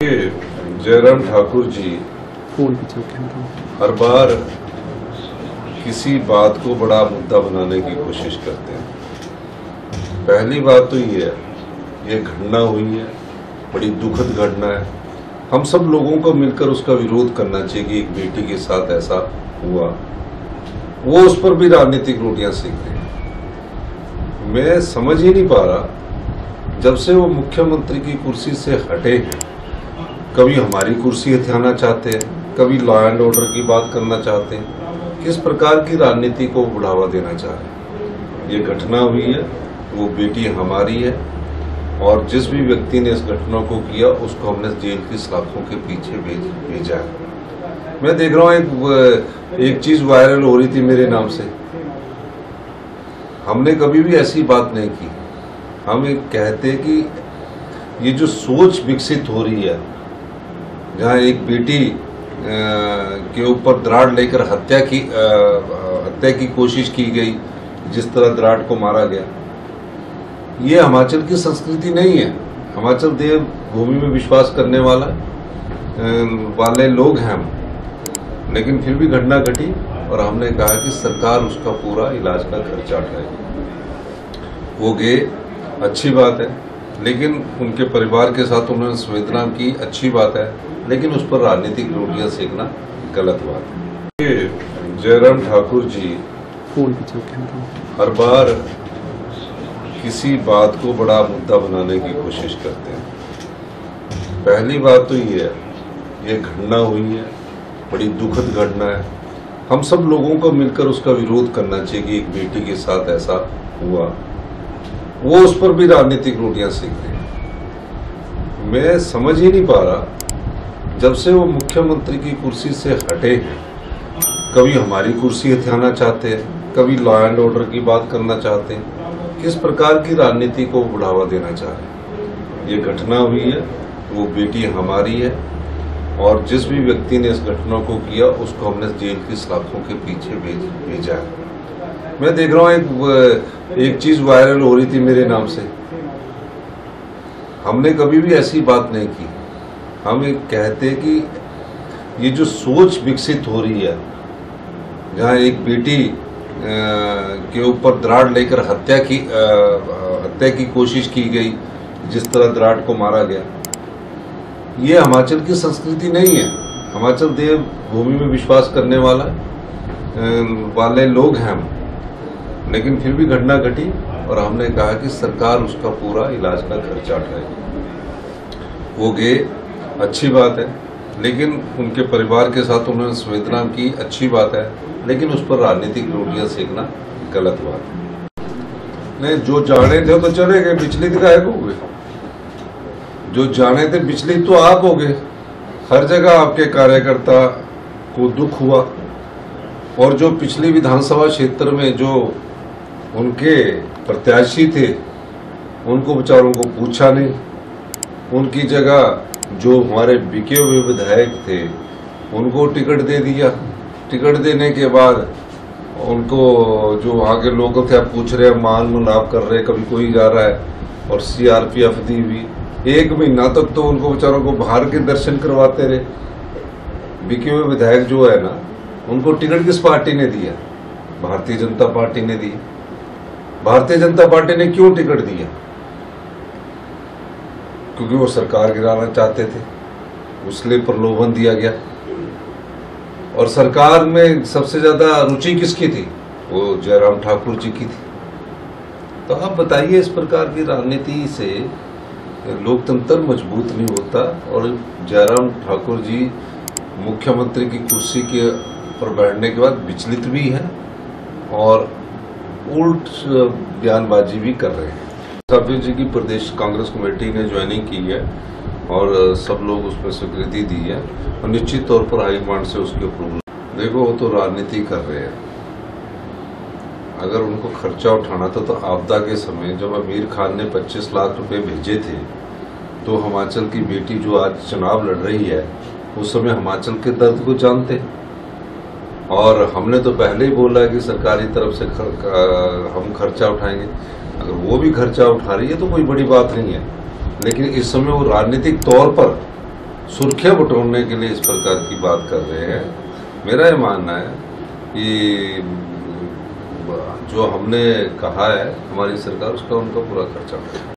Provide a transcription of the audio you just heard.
जयराम ठाकुर जी हर बार किसी बात को बड़ा मुद्दा बनाने की कोशिश करते हैं। पहली बात तो ये घटना हुई है, बड़ी दुखद घटना है। हम सब लोगों को मिलकर उसका विरोध करना चाहिए कि एक बेटी के साथ ऐसा हुआ। वो उस पर भी राजनीतिक रोटियां सेक रहे हैं। मैं समझ ही नहीं पा रहा, जब से वो मुख्यमंत्री की कुर्सी से हटे हैं, कभी हमारी कुर्सी हथियाना चाहते हैं, कभी लॉ एंड ऑर्डर की बात करना चाहते हैं। किस प्रकार की राजनीति को बढ़ावा देना चाह रहे हैं। ये घटना हुई है, वो बेटी हमारी है और जिस भी व्यक्ति ने इस घटना को किया उसको हमने जेल की सलाखों के पीछे भेजा है। मैं देख रहा हूँ एक चीज वायरल हो रही थी मेरे नाम से। हमने कभी भी ऐसी बात नहीं की। हम एक कहते कि ये जो सोच विकसित हो रही है, जहाँ एक बेटी के ऊपर दराड़ लेकर हत्या की कोशिश की गई, जिस तरह दराड़ को मारा गया, ये हिमाचल की संस्कृति नहीं है। हिमाचल देव भूमि में विश्वास करने वाले लोग हैं हम, लेकिन फिर भी घटना घटी और हमने कहा कि सरकार उसका पूरा इलाज का खर्चा उठाएगी। वो गए, अच्छी बात है, लेकिन उनके परिवार के साथ उन्होंने संवेदना की, अच्छी बात है, लेकिन उस पर राजनीतिक रोटियां सेकना गलत बात है। जयराम ठाकुर जी हर बार किसी बात को बड़ा मुद्दा बनाने की कोशिश करते हैं। पहली बात तो ये घटना हुई है, बड़ी दुखद घटना है। हम सब लोगों को मिलकर उसका विरोध करना चाहिए कि एक बेटी के साथ ऐसा हुआ। वो उस पर भी राजनीतिक रोटियां सेक रहे हैं। मैं समझ ही नहीं पा रहा, जब से वो मुख्यमंत्री की कुर्सी से हटे हैं, कभी हमारी कुर्सी हथियाना चाहते हैं, कभी लॉ एंड ऑर्डर की बात करना चाहते हैं। किस प्रकार की राजनीति को बढ़ावा देना चाह रहे हैं। ये घटना हुई है, वो बेटी हमारी है और जिस भी व्यक्ति ने इस घटना को किया उसको हमने जेल की सलाखों के पीछे भेजा है। मैं देख रहा हूँ एक चीज वायरल हो रही थी मेरे नाम से। हमने कभी भी ऐसी बात नहीं की। हम एक कहते कि ये जो सोच विकसित हो रही है, जहाँ एक बेटी के ऊपर दराड़ लेकर हत्या की कोशिश की गई, जिस तरह दराड़ को मारा गया, ये हिमाचल की संस्कृति नहीं है। हिमाचल देव भूमि में विश्वास करने वाले लोग हैं हम, लेकिन फिर भी घटना घटी और हमने कहा कि सरकार उसका पूरा इलाज का खर्चा उठाएगी। वो गए, अच्छी बात है, लेकिन उनके परिवार के साथ उन्होंने संवेदना की, अच्छी बात है, लेकिन उस पर राजनीतिक रोटियां सेकना गलत बात है। नहीं, जो जाने थे तो चले गए, विचलित गायब हो गए। जो जाने थे विचलित तो आप हो गए। हर जगह आपके कार्यकर्ता को दुख हुआ और जो पिछली विधानसभा क्षेत्र में जो उनके प्रत्याशी थे, उनको बेचारों को पूछा नहीं। उनकी जगह जो हमारे बिके हुए विधायक थे उनको टिकट दे दिया। टिकट देने के बाद उनको जो वहाँ के लोग थे पूछ रहे हैं, मान मुनाफ कर रहे, कभी कोई जा रहा है और सीआरपीएफ दी हुई। 1 महीना तक तो उनको बेचारों को बाहर के दर्शन करवाते रहे। बिके हुए विधायक जो है ना, उनको टिकट किस पार्टी ने दिया? भारतीय जनता पार्टी ने दी। भारतीय जनता पार्टी ने क्यों टिकट दिया? क्योंकि वो सरकार गिराना चाहते थे, उसलिए प्रलोभन दिया गया। और सरकार में सबसे ज्यादा रुचि किसकी थी? वो जयराम ठाकुर जी की थी। तो आप बताइए, इस प्रकार की राजनीति से लोकतंत्र मजबूत नहीं होता। और जयराम ठाकुर जी मुख्यमंत्री की कुर्सी के पर बैठने के बाद विचलित भी है और उल्ट बयानबाजी भी कर रहे हैं। साफी जी की प्रदेश कांग्रेस कमेटी ने ज्वाइनिंग की है और सब लोग उसमें स्वीकृति दी है और निश्चित तौर पर हाईकमांड से उसके अप्रूवल। देखो, वो तो राजनीति कर रहे हैं। अगर उनको खर्चा उठाना था तो आपदा के समय जब आमिर खान ने 25 लाख रुपए भेजे थे, तो हिमाचल की बेटी जो आज चुनाव लड़ रही है, उस समय हिमाचल के दर्द को जानते। और हमने तो पहले ही बोला है कि सरकारी तरफ से हम खर्चा उठाएंगे। अगर वो भी खर्चा उठा रही है तो कोई बड़ी बात नहीं है, लेकिन इस समय वो राजनीतिक तौर पर सुर्खियां बटोरने के लिए इस प्रकार की बात कर रहे हैं। मेरा ये मानना है कि जो हमने कहा है हमारी सरकार उसका उनका पूरा खर्चा उठाए।